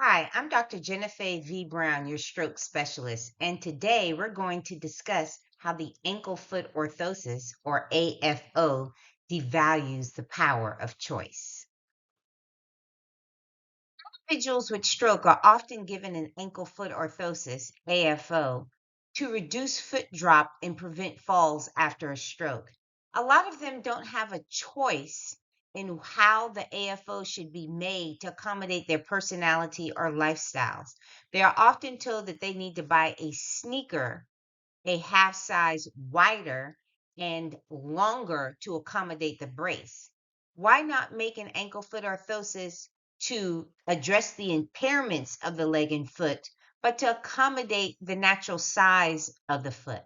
Hi, I'm Dr. Jennifer V. Brown, your stroke specialist, and today we're going to discuss how the ankle foot orthosis, or AFO, devalues the power of choice. Individuals with stroke are often given an ankle foot orthosis, AFO, to reduce foot drop and prevent falls after a stroke. A lot of them don't have a choice in how the AFO should be made to accommodate their personality or lifestyles. They are often told that they need to buy a sneaker a half size wider and longer to accommodate the brace. Why not make an ankle foot orthosis to address the impairments of the leg and foot, but to accommodate the natural size of the foot?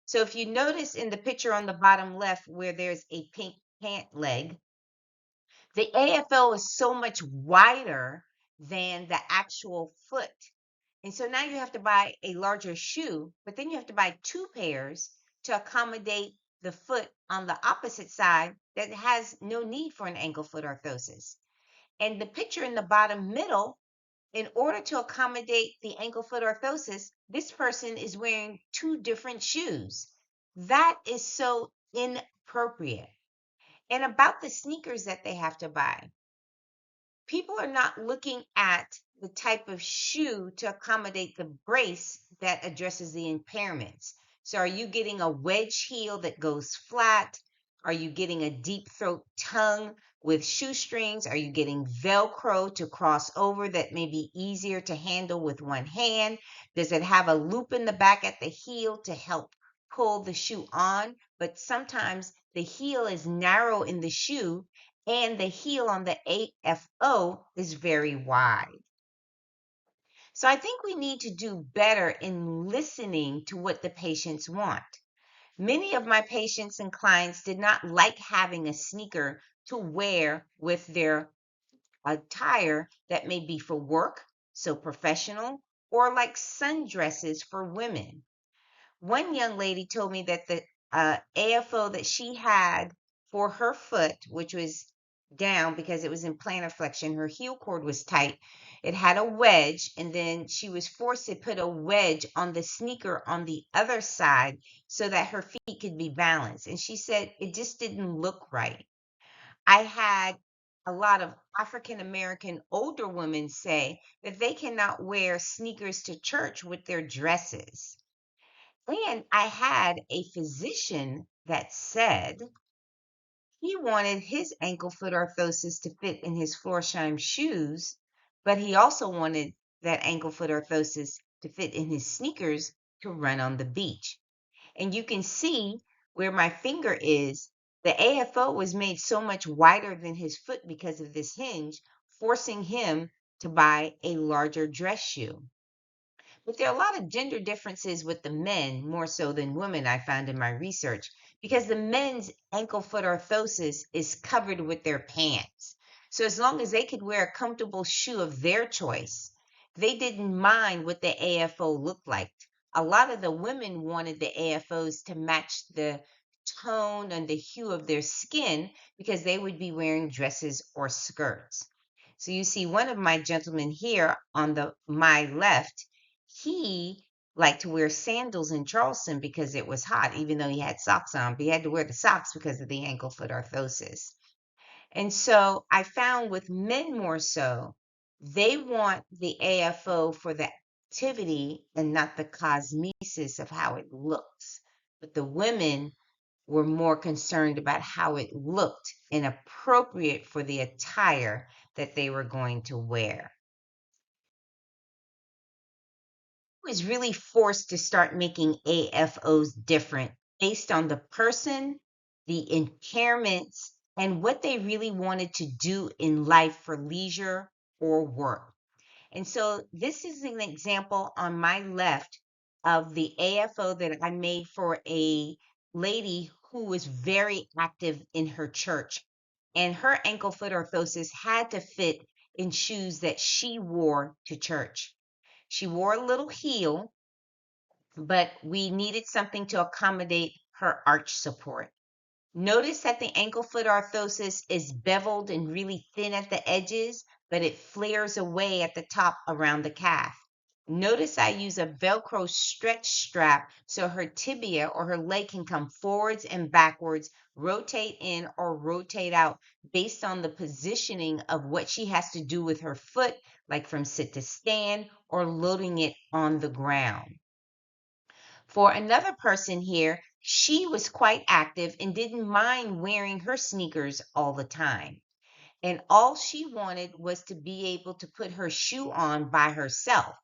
So if you notice in the picture on the bottom left where there's a pink pant leg, the AFO is so much wider than the actual foot. And so now you have to buy a larger shoe, but then you have to buy two pairs to accommodate the foot on the opposite side that has no need for an ankle foot orthosis. And the picture in the bottom middle, in order to accommodate the ankle foot orthosis, this person is wearing two different shoes. That is so inappropriate. And about the sneakers that they have to buy, people are not looking at the type of shoe to accommodate the brace that addresses the impairments. So, are you getting a wedge heel that goes flat? Are you getting a deep throat tongue with shoestrings? Are you getting Velcro to cross over that may be easier to handle with one hand? Does it have a loop in the back at the heel to help pull the shoe on? But sometimes the heel is narrow in the shoe and the heel on the AFO is very wide. So I think we need to do better in listening to what the patients want. Many of my patients and clients did not like having a sneaker to wear with their attire that may be for work, so professional, or like sundresses for women. One young lady told me that the AFO that she had for her foot, which was down because it was in plantar flexion, her heel cord was tight. It had a wedge, and then she was forced to put a wedge on the sneaker on the other side so that her feet could be balanced. And she said it just didn't look right. I had a lot of African American older women say that they cannot wear sneakers to church with their dresses. And I had a physician that said he wanted his ankle foot orthosis to fit in his Florsheim shoes, but he also wanted that ankle foot orthosis to fit in his sneakers to run on the beach. And you can see where my finger is. The AFO was made so much wider than his foot because of this hinge, forcing him to buy a larger dress shoe. But there are a lot of gender differences with the men, more so than women, I found in my research, because the men's ankle foot orthosis is covered with their pants. So as long as they could wear a comfortable shoe of their choice, they didn't mind what the AFO looked like. A lot of the women wanted the AFOs to match the tone and the hue of their skin because they would be wearing dresses or skirts. So you see one of my gentlemen here on the my left, he liked to wear sandals in Charleston because it was hot, even though he had socks on, but he had to wear the socks because of the ankle foot orthosis. And so I found with men more so, they want the AFO for the activity and not the cosmesis of how it looks. But the women were more concerned about how it looked and appropriate for the attire that they were going to wear. Was really forced to start making AFOs different based on the person, the impairments, and what they really wanted to do in life for leisure or work. And so this is an example on my left of the AFO that I made for a lady who was very active in her church. And her ankle foot orthosis had to fit in shoes that she wore to church. She wore a little heel, but we needed something to accommodate her arch support. Notice that the ankle foot orthosis is beveled and really thin at the edges, but it flares away at the top around the calf. Notice I use a Velcro stretch strap so her tibia or her leg can come forwards and backwards, rotate in or rotate out based on the positioning of what she has to do with her foot, like from sit to stand or loading it on the ground. For another person here, she was quite active and didn't mind wearing her sneakers all the time. And all she wanted was to be able to put her shoe on by herself.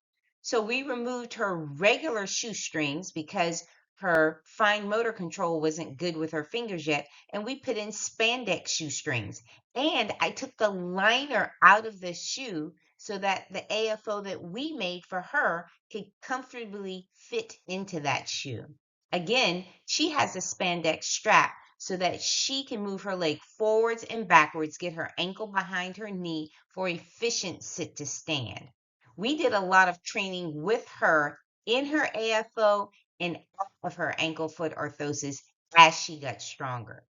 So we removed her regular shoestrings because her fine motor control wasn't good with her fingers yet, and we put in spandex shoestrings. And I took the liner out of the shoe so that the AFO that we made for her could comfortably fit into that shoe. Again, she has a spandex strap so that she can move her leg forwards and backwards, get her ankle behind her knee for efficient sit to stand. We did a lot of training with her in her AFO and out of her ankle foot orthosis as she got stronger.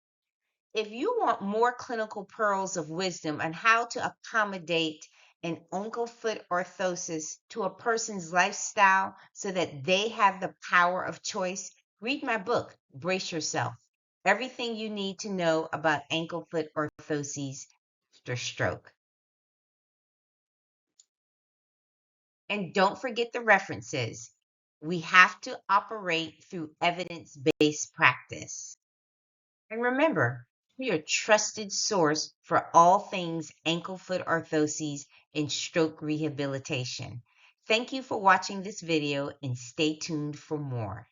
If you want more clinical pearls of wisdom on how to accommodate an ankle foot orthosis to a person's lifestyle so that they have the power of choice, read my book, Brace Yourself. Everything you need to know about ankle foot orthoses after stroke. And don't forget the references. We have to operate through evidence-based practice. And remember, we are a trusted source for all things ankle foot orthoses and stroke rehabilitation. Thank you for watching this video and stay tuned for more.